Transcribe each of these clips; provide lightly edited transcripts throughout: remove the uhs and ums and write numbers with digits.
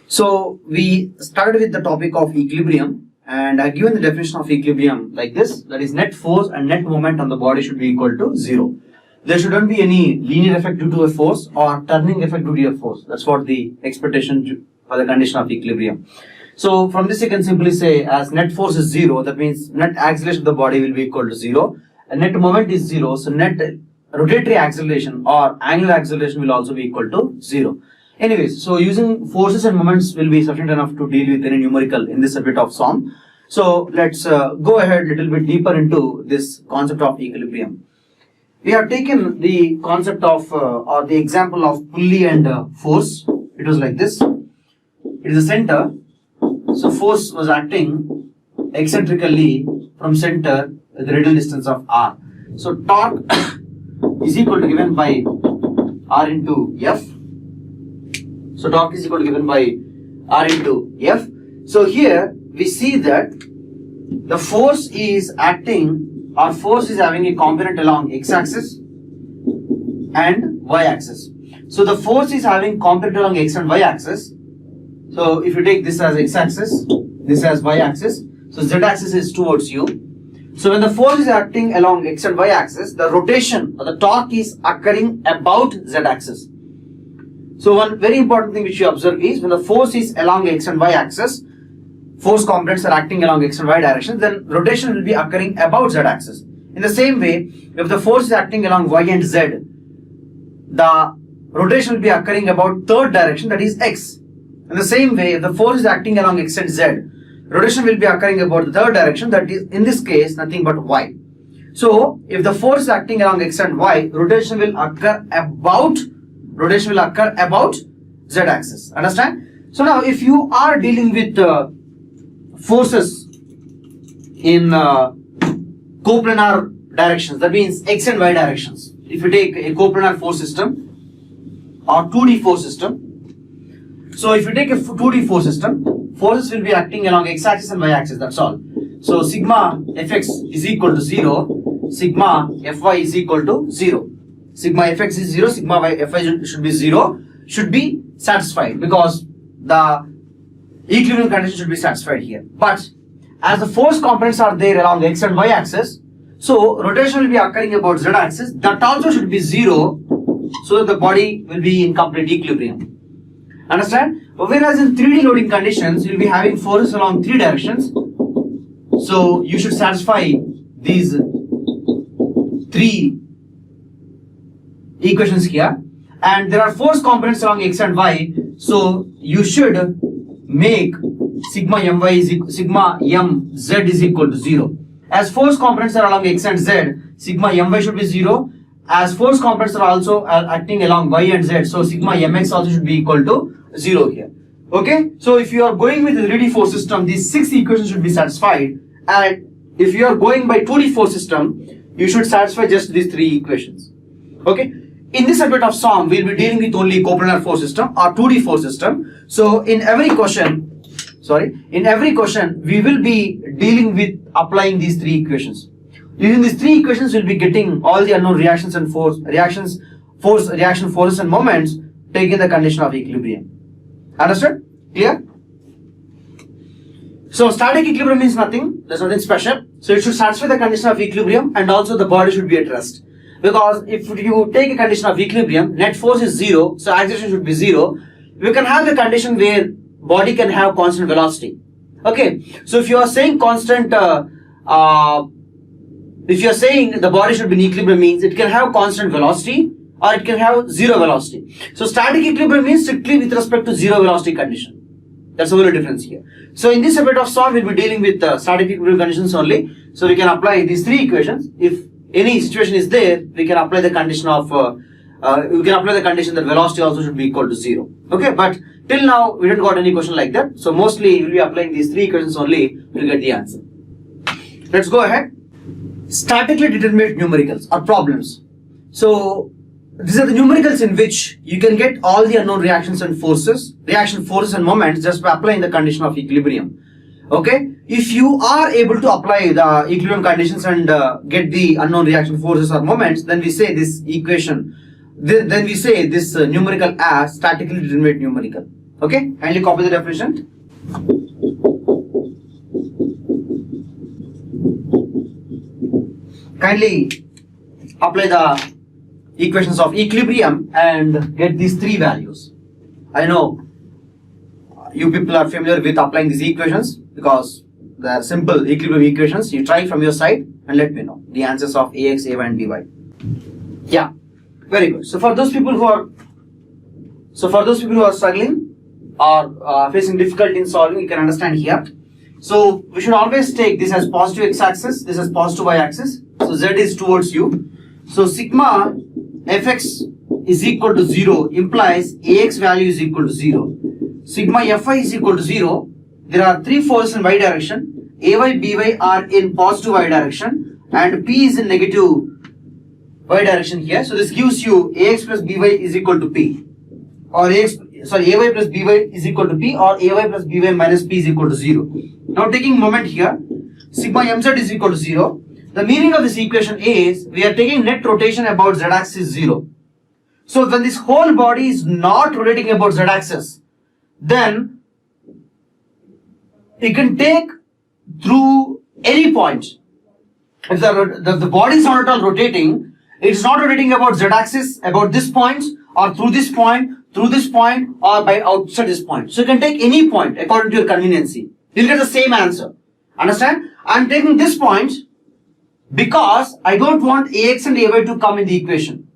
So we started with the topic of equilibrium, and I've given the definition of equilibrium like this, that is net force and net moment on the body should be equal to 0. There shouldn't be any linear effect due to a force or turning effect due to a force. That's what the expectation for the condition of equilibrium. So from this you can simply say, as net force is 0, that means net acceleration of the body will be equal to 0, and net moment is 0, so net rotatory acceleration or angular acceleration will also be equal to 0. Anyways, so using forces and moments will be sufficient enough to deal with any numerical in this bit of SOM. So let's go ahead a little bit deeper into this concept of equilibrium. We have taken the concept of or the example of pulley and force. It was like this. It is a center. So force was acting eccentrically from center with the radial distance of r. So torque is equal to given by r into F. So torque is equal to given by r into F. So here we see that the force is acting, or force is having a component along x-axis and y-axis. So the force is having component along x and y-axis. So if you take this as x-axis, this as y-axis, so z-axis is towards you. So when the force is acting along x and y-axis, the rotation or the torque is occurring about z-axis. So one very important thing which you observe is when the force is along x and y axis, force components are acting along x and y directions, then rotation will be occurring about z axis. In the same way, if the force is acting along y and z, the rotation will be occurring about third direction, that is x. In the same way, if the force is acting along x and z, rotation will be occurring about the third direction, that is in this case nothing but y. So if the force is acting along x and y, rotation will occur about z-axis. Understand? So now if you are dealing with forces in coplanar directions, that means x and y directions. If you take a coplanar force system or 2D force system, so if you take a 2D force system, forces will be acting along x-axis and y-axis, that's all. So sigma fx is equal to 0, sigma fy is equal to 0. Sigma fx is 0, sigma fy should be 0, should be satisfied because the equilibrium condition should be satisfied here. But as the force components are there along the x and y axis, so rotation will be occurring about z axis, that also should be 0, so that the body will be in complete equilibrium. Understand? Whereas in 3D loading conditions, you will be having forces along 3 directions, so you should satisfy these 3 equations here, and there are force components along x and y, so you should make sigma mz is equal to 0. As force components are along x and z, sigma my should be 0. As force components are also acting along y and z, so sigma mx also should be equal to 0 here. Okay, so if you are going with the 3D force system, these 6 equations should be satisfied, and if you are going by 2D force system, you should satisfy just these 3 equations. Okay. In this bit of SOM, we will be dealing with only coplanar force system or 2D force system. So in every question, we will be dealing with applying these 3 equations. Using these 3 equations, we will be getting all the unknown reactions and reaction forces and moments, taking the condition of equilibrium. Understood? Clear? So static equilibrium means nothing. There's nothing special. So it should satisfy the condition of equilibrium, and also the body should be at rest. Because if you take a condition of equilibrium, net force is 0, so acceleration should be 0. We can have a condition where body can have constant velocity. Okay, so if you are saying constant, if you are saying the body should be in equilibrium, means it can have constant velocity or it can have 0 velocity. So static equilibrium means strictly with respect to 0 velocity condition. That's the only difference here. So in this bit of SOM, we'll be dealing with static equilibrium conditions only. So we can apply these 3 equations. If any situation is there, we can apply the condition of that velocity also should be equal to 0. Okay, but till now we didn't got any question like that. So mostly we'll be applying these 3 equations only to get the answer. Let's go ahead. Statically determinate numericals or problems. So these are the numericals in which you can get all the unknown reaction forces and moments just by applying the condition of equilibrium. Okay, if you are able to apply the equilibrium conditions and get the unknown reaction forces or moments, then we say this equation, then we say this numerical as statically determinate numerical. Okay, kindly copy the definition. Kindly apply the equations of equilibrium and get these three values. I know you people are familiar with applying these equations because they are simple equilibrium equations. You try from your side and let me know the answers of AX, AY and BY. Yeah, very good. So for those people who are struggling or facing difficulty in solving, you can understand here. So we should always take this as positive x-axis, this as positive y-axis. So z is towards you. So sigma fx is equal to 0 implies ax value is equal to 0. Sigma fy is equal to 0. There are three forces in y direction. Ay, by are in positive y direction and p is in negative y direction here. So this gives you ax plus by is equal to p, or ay plus by is equal to p, or ay plus by minus p is equal to 0. Now taking moment here, sigma mz is equal to 0. The meaning of this equation is we are taking net rotation about z axis 0. So when this whole body is not rotating about z axis, then you can take through any point. If the body is not at all rotating, it is not rotating about z axis, about this point, or through this point, or by outside this point. So you can take any point according to your conveniency. You'll get the same answer. Understand? I'm taking this point because I don't want ax and ay to come in the equation.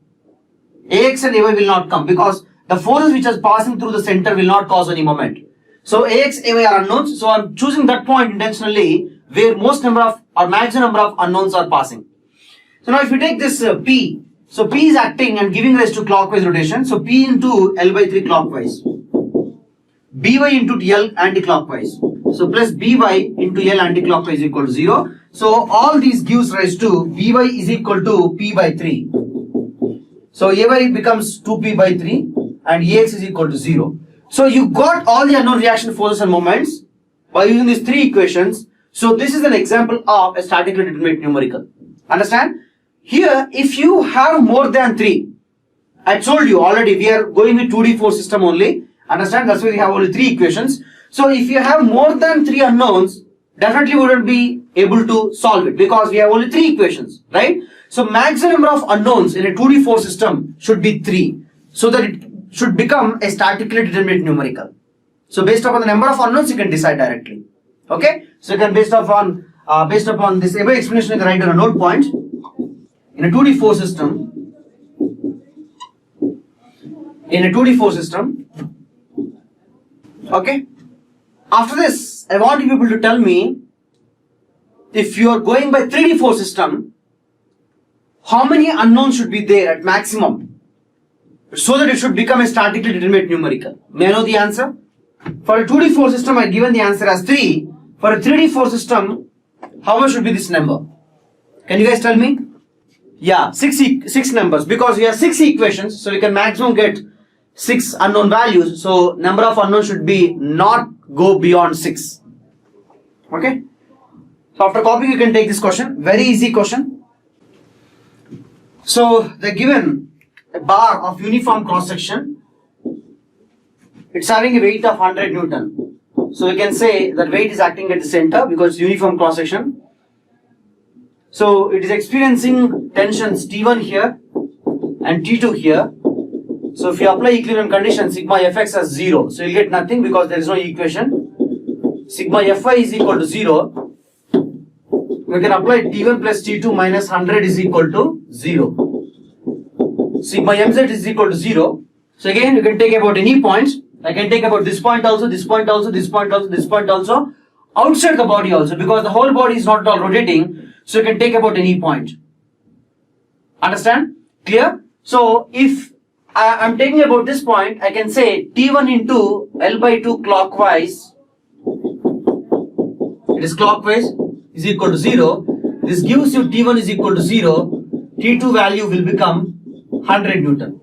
Ax and ay will not come because the forces which are passing through the center will not cause any moment. So ax, ay are unknowns. So I'm choosing that point intentionally where most number of or maximum number of unknowns are passing. So now if you take this p, so p is acting and giving rise to clockwise rotation. So p into L by 3 clockwise, by into L anti-clockwise. So plus by into L anti-clockwise is equal to 0. So all these gives rise to by is equal to p by 3. So ay becomes 2p by 3 and ax is equal to 0. So you got all the unknown reaction forces and moments by using these three equations. So this is an example of a statically determinate numerical. Understand? Here, if you have more than 3, I told you already we are going with 2D4 system only. Understand? That's why we have only 3 equations. So if you have more than 3 unknowns, definitely we wouldn't be able to solve it because we have only 3 equations, right? So maximum number of unknowns in a 2D4 system should be 3, so that it should become a statically determinate numerical. So based upon the number of unknowns, you can decide directly. Okay? So you can based upon this above explanation, you can write down a note point. In a 2D4 system, okay? After this, I want you people to tell me, if you are going by 3D4 system, how many unknowns should be there at maximum, so that it should become a statically determinate numerical? May I know the answer? For a 2D4 system, I given the answer as 3. For a 3D4 system, how much should be this number? Can you guys tell me? Yeah, 6 numbers, because we have 6 equations, so we can maximum get 6 unknown values. So number of unknowns should be not go beyond 6. Okay? So after copying, you can take this question. Very easy question. So they're given a bar of uniform cross section. It's having a weight of 100 Newton. So we can say that weight is acting at the center because it's uniform cross section. So it is experiencing tensions T1 here and T2 here. So if you apply equilibrium condition, sigma fx as 0. So you'll get nothing because there is no equation. Sigma fy is equal to 0. We can apply T1 plus T2 minus 100 is equal to 0. Sigma mz is equal to 0. So again, you can take about any point. I can take about this point also, this point also, this point also, this point also, outside the body also, because the whole body is not at all rotating. So you can take about any point. Understand? Clear? So if I am taking about this point, I can say T1 into L by 2 clockwise, it is clockwise, is equal to 0. This gives you T1 is equal to 0. T2 value will become 100 Newton.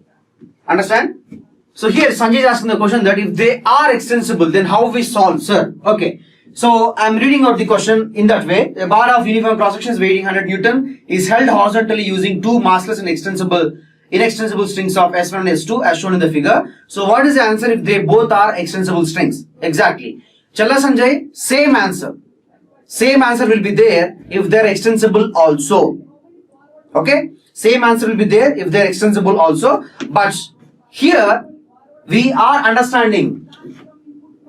Understand? So here Sanjay is asking the question that if they are extensible, then how we solve, sir? Okay. So I am reading out the question in that way. A bar of uniform cross section weighing 100 Newton is held horizontally using two massless and extensible inextensible strings of S1 and S2 as shown in the figure. So what is the answer if they both are extensible strings? Exactly. Challa Sanjay, same answer. Same answer will be there if they are extensible also. Okay? Same answer will be there if they are extensible also. But here we are understanding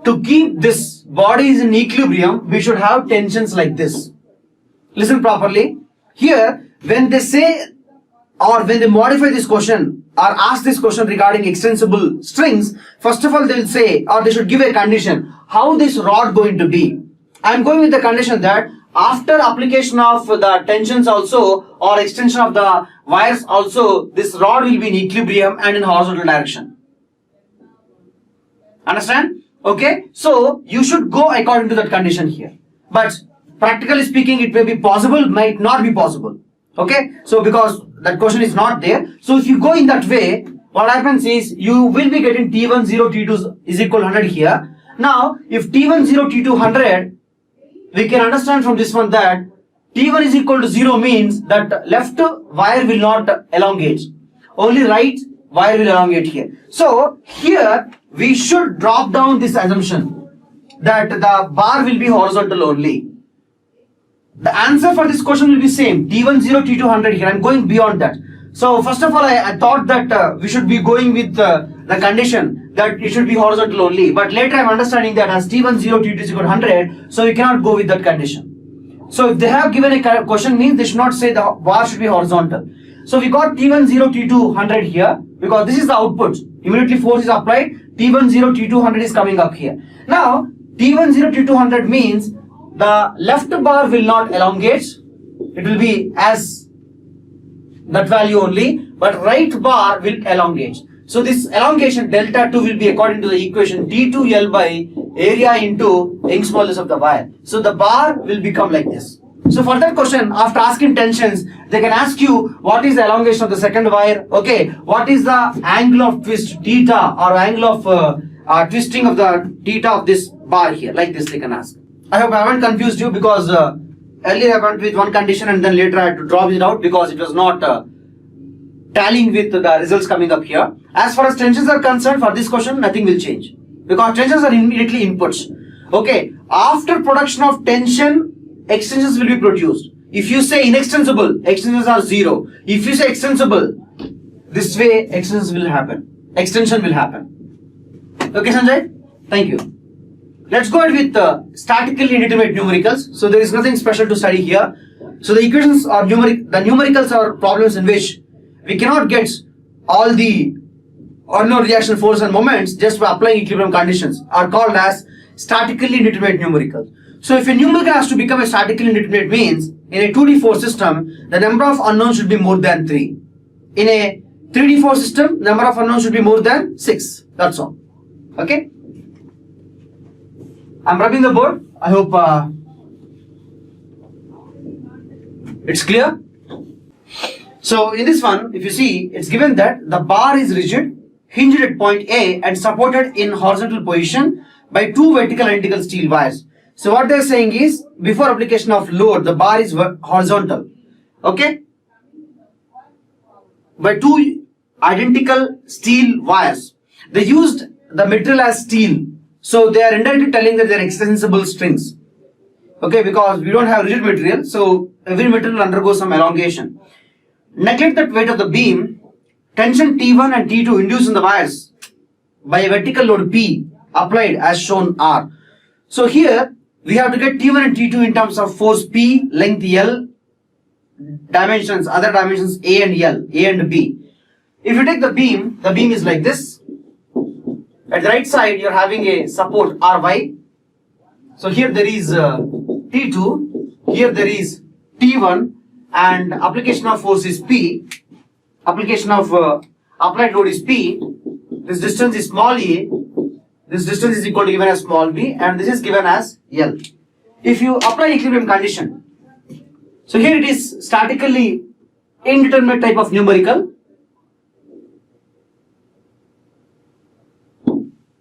to keep this bodies in equilibrium, we should have tensions like this. Listen properly. Here, when they say or when they modify this question or ask this question regarding extensible strings, first of all they will say or they should give a condition how this rod going to be. I am going with the condition that after application of the tensions also or extension of the wires also, this rod will be in equilibrium and in horizontal direction. Understand? Okay, so you should go according to that condition here. But practically speaking, it may be possible, might not be possible. Okay, so because that question is not there. So if you go in that way, what happens is you will be getting T1 0 T2 is equal to 100 here. Now, if T1 0 T2 100, we can understand from this one that T1 is equal to 0 means that left wire will not elongate. Only right wire will elongate here. So here we should drop down this assumption that the bar will be horizontal only. The answer for this question will be same, T10, T2 100 here. I am going beyond that. So first of all, I thought that we should be going with the condition that it should be horizontal only. But later I am understanding that as T10, T2 is equal to 100, so we cannot go with that condition. So if they have given a question means they should not say the bar should be horizontal. So we got T10, T2 100 here because this is the output. Immediately force is applied, T10, T2 100 is coming up here. Now T10, T2 100 means the left bar will not elongate, it will be as that value only, but right bar will elongate. So this elongation delta 2 will be according to the equation T2L by area into Young's modulus of the wire. So the bar will become like this. So for that question, after asking tensions, they can ask you what is the elongation of the second wire, okay, what is the angle of twist theta or angle of twisting of the theta of this bar here, like this they can ask. I hope I haven't confused you because earlier I went with one condition and then later I had to drop it out because it was not tallying with the results coming up here. As far as tensions are concerned, for this question nothing will change because tensions are immediately inputs. Okay, after production of tension, extensions will be produced. If you say inextensible, extensions are 0. If you say extensible, this way extensions will happen. Extension will happen. Okay, Sanjay? Thank you. Let's go ahead with statically indeterminate numericals. So there is nothing special to study here. So the equations are the numericals are problems in which we cannot get all the ordinary reaction force and moments just by applying equilibrium conditions are called as statically indeterminate numericals. So if a numerical has to become a statically indeterminate means in a 2D4 system, the number of unknowns should be more than 3. In a 3D4 system, the number of unknowns should be more than 6. That's all. Okay? I'm rubbing the board. I hope it's clear. So in this one, if you see, it's given that the bar is rigid, hinged at point A and supported in horizontal position by 2 vertical identical steel wires. So what they're saying is, before application of load, the bar is horizontal. Okay? By 2 identical steel wires. They used the material as steel. So they are indirectly telling that they are extensible strings. Okay, because we don't have rigid material, so every material will undergo some elongation. Neglect that weight of the beam, tension T1 and T2 induced in the wires by a vertical load P applied as shown R. So here we have to get T1 and T2 in terms of force P, length L, dimensions, other dimensions A and L, A and B. If you take the beam is like this. At the right side, you are having a support Ry. So here there is T2, here there is T1, and application of force is P. Application of applied load is P. This distance is small a. This distance is equal to given as small b, and this is given as L. If you apply equilibrium condition, so here it is statically indeterminate type of numerical.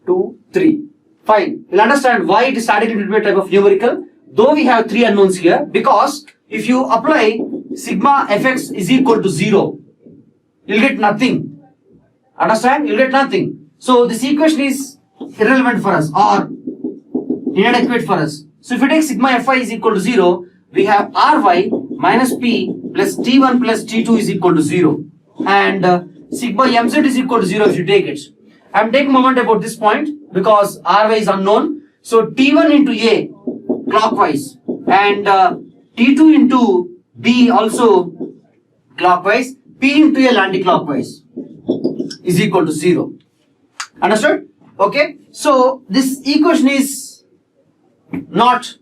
2, 3. Fine. You'll understand why it is statically indeterminate type of numerical, though we have 3 unknowns here, because if you apply sigma fx is equal to 0, you'll get nothing. Understand? You'll get nothing. So this equation is irrelevant for us or inadequate for us. So if you take sigma Fi is equal to 0, we have Ry minus P plus T1 plus T2 is equal to 0. And sigma Mz is equal to 0 if you take it. I'm taking a moment about this point because Ry is unknown. So T1 into A clockwise and T2 into B also clockwise, P into L anti-clockwise is equal to 0. Understood? Okay. So this equation is not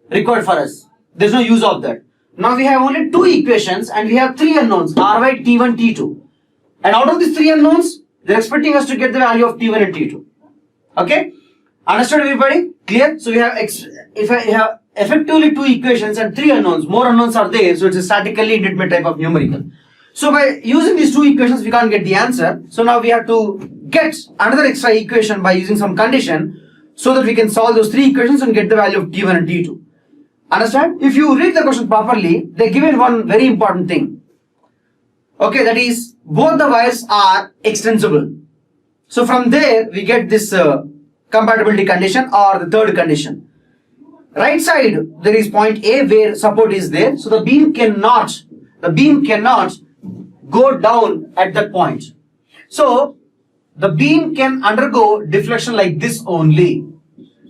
required for us. There's no use of that. Now we have only two equations and we have three unknowns, Ry, T1, T2. And out of these three unknowns, they're expecting us to get the value of T1 and T2. Okay? Understood everybody? Clear? So we have if I have effectively two equations and three unknowns, more unknowns are there, so it's a statically indeterminate type of numerical. So by using these two equations, we can't get the answer. So now we have to get another extra equation by using some condition so that we can solve those three equations and get the value of T1 and T2. Understand? If you read the question properly, they're given one very important thing. Okay, that is both the wires are extensible. So from there we get this compatibility condition or the third condition. Right side there is point A where support is there. So the beam cannot go down at that point. So the beam can undergo deflection like this only.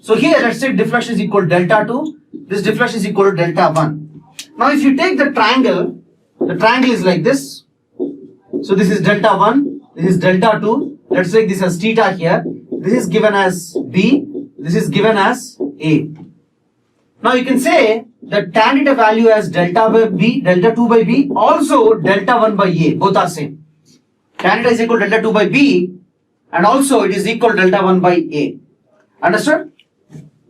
So here let's say deflection is equal to delta 2. This deflection is equal to delta 1. Now if you take the triangle is like this. So this is delta 1, this is delta 2. Let's take this as theta here. This is given as B, this is given as A. Now you can say that tan theta value as delta by B, delta 2 by B, also delta 1 by A, both are same. Tan theta is equal to delta 2 by B and also it is equal to delta 1 by A. Understood?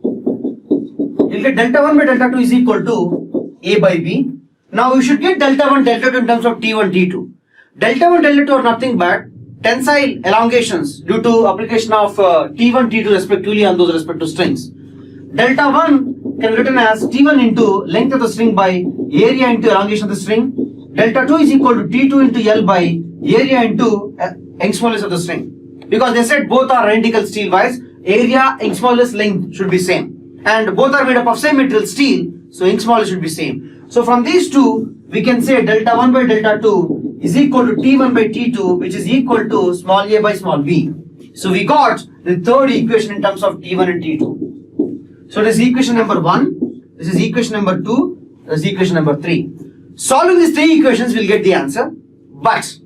You'll get delta 1 by delta 2 is equal to A by B. Now you should get delta 1, delta 2 in terms of T1, T2. Delta 1, delta 2 are nothing but tensile elongations due to application of T1, T2 respectively on those respective strings. Delta 1 can be written as T1 into length of the string by area into elongation of the string. Delta 2 is equal to T2 into L by area into Young's modulus of the string. Because they said both are identical steel wires, area, Young's modulus, length should be same. And both are made up of same material steel, so Young's modulus should be same. So from these two, we can say delta 1 by delta 2 is equal to T1 by T2, which is equal to small a by small b. So we got the third equation in terms of T1 and T2. So this is equation number 1, this is equation number 2, this is equation number 3. Solving these three equations will get the answer. But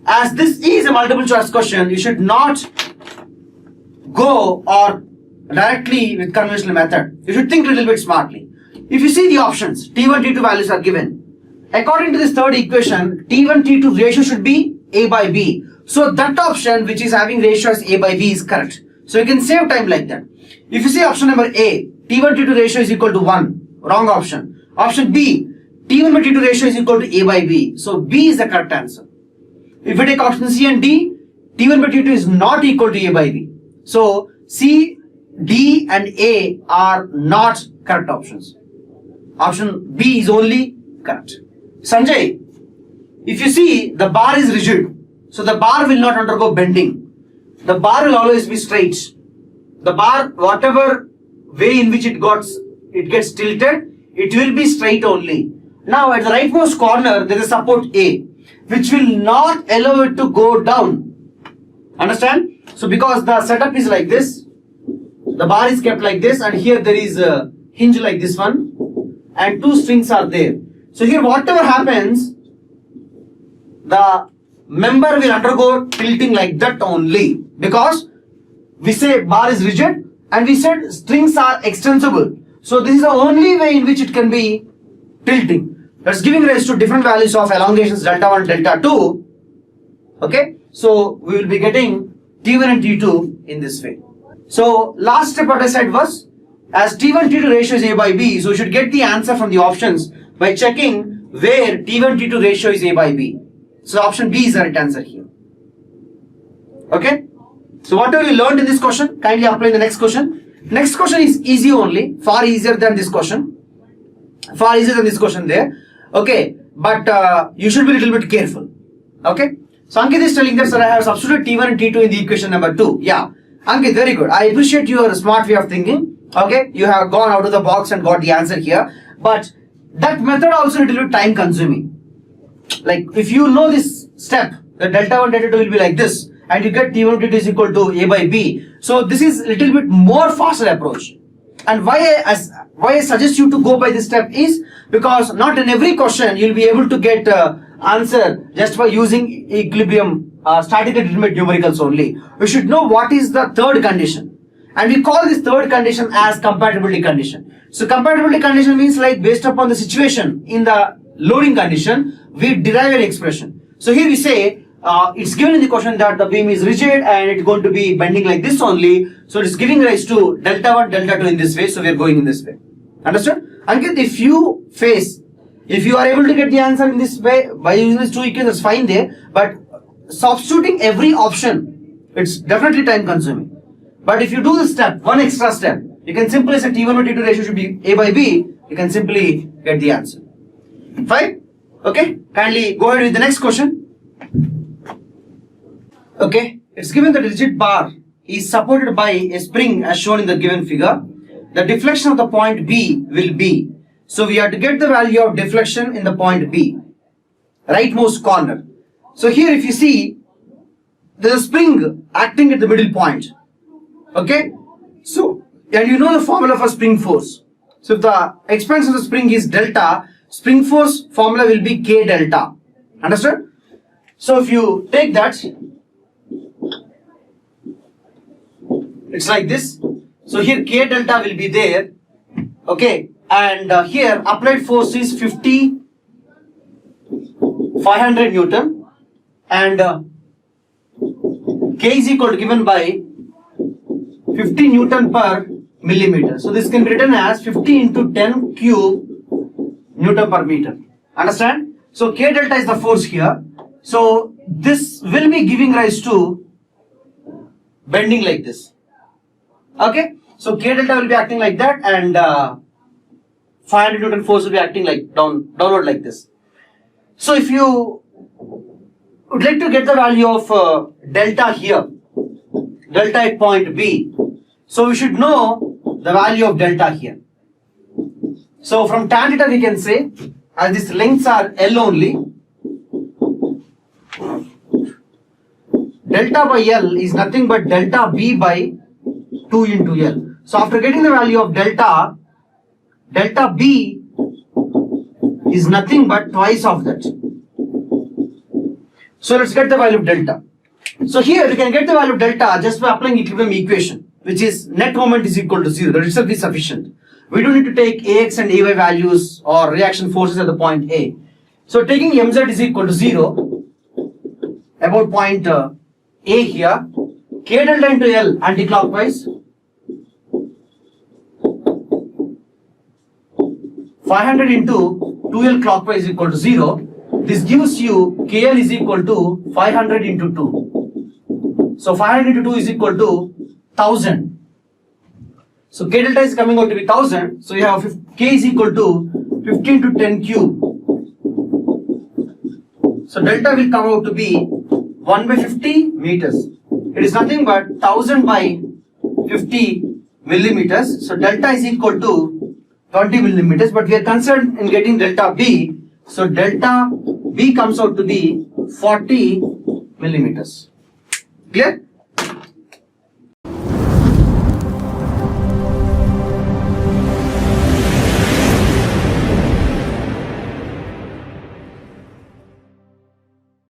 as this is a multiple choice question, you should not go or directly with conventional method. You should think a little bit smartly. If you see the options, T1, T2 values are given. According to this third equation, T1, T2 ratio should be A by B. So that option which is having ratio as A by B is correct. So you can save time like that. If you see option number A, T1, T2 ratio is equal to 1, wrong option. Option B, T1 by T2 ratio is equal to A by B. So B is the correct answer. If we take option C and D, T1 by T2 is not equal to A by B. So C, D and A are not correct options. Option B is only correct. Sanjay, if you see the bar is rigid, so the bar will not undergo bending. The bar will always be straight. The bar, whatever way in which it gets tilted, it will be straight only. Now at the rightmost corner, there is a support A, which will not allow it to go down. Understand? So because the setup is like this, the bar is kept like this, and here there is a hinge like this one, and two strings are there. So here whatever happens, the member will undergo tilting like that only, because we say bar is rigid and we said strings are extensible. So this is the only way in which it can be tilting. That's giving rise to different values of elongations delta 1, delta 2. Okay, so we will be getting T1 and T2 in this way. So last step what I said was, as T1, T2 ratio is A by B, so we should get the answer from the options by checking where T1, T2 ratio is A by B. So option B is the right answer here. Okay. So whatever you learned in this question, kindly apply in the next question. Next question is easy only, far easier than this question. Far easier than this question there. Okay. But you should be a little bit careful. Okay. So Ankit is telling that, sir, I have substituted T1 and T2 in the equation number 2. Yeah. Ankit, very good. I appreciate your smart way of thinking. Okay. You have gone out of the box and got the answer here. But that method also a little bit time consuming. Like if you know this step, the delta 1, delta 2 will be like this. And you get T1, T2 is equal to A by B. So this is a little bit more faster approach. And why I suggest you to go by this step is because not in every question you will be able to get answer just by using equilibrium statically determinate numericals only. We should know what is the third condition. And we call this third condition as compatibility condition. So compatibility condition means like based upon the situation in the loading condition, we derive an expression. So here we say it's given in the question that the beam is rigid and it's going to be bending like this only. So it's giving rise to delta 1, delta 2 in this way. So we are going in this way. Understood? Ankit, if you are able to get the answer in this way by using these two equations, that's fine there. But substituting every option, it's definitely time consuming. But if you do this step, one extra step, you can simply say T1 by T2 ratio should be A by B. You can simply get the answer. Fine? Okay? Kindly go ahead with the next question. Okay, it's given that the rigid bar is supported by a spring as shown in the given figure. The deflection of the point B will be. So we have to get the value of deflection in the point B, rightmost corner. So here if you see, there is a spring acting at the middle point. Okay, so and you know the formula for spring force. So if the expansion of the spring is delta, spring force formula will be K delta. Understood? So if you take that, it's like this. So here K delta will be there. Okay. And here applied force is 500 Newton. And K is equal to given by 50 Newton per millimeter. So this can be written as 50 into 10 cube Newton per meter. Understand? So K delta is the force here. So this will be giving rise to bending like this. Okay, so K delta will be acting like that, and 500 Newton force will be acting like downward like this. So if you would like to get the value of delta here, delta at point B, so we should know the value of delta here. So from tan theta we can say, as these lengths are L only, delta by L is nothing but delta B by 2 into L. So after getting the value of delta, delta B is nothing but twice of that. So let's get the value of delta. So here we can get the value of delta just by applying equilibrium equation, which is net moment is equal to 0. That itself is sufficient. We don't need to take AX and AY values or reaction forces at the point A. So taking mz is equal to 0 about point A here, K delta into L anti-clockwise, 500 into 2L clockwise is equal to 0. This gives you KL is equal to 500 into 2. So 500 into 2 is equal to 1000. So K delta is coming out to be 1000. So you have K is equal to 15 to 10 cube. So delta will come out to be 1 by 50 meters. It is nothing but 1000 by 50 millimeters. So delta is equal to 20 millimeters, but we are concerned in getting delta B. So delta B comes out to be 40 millimeters. Clear?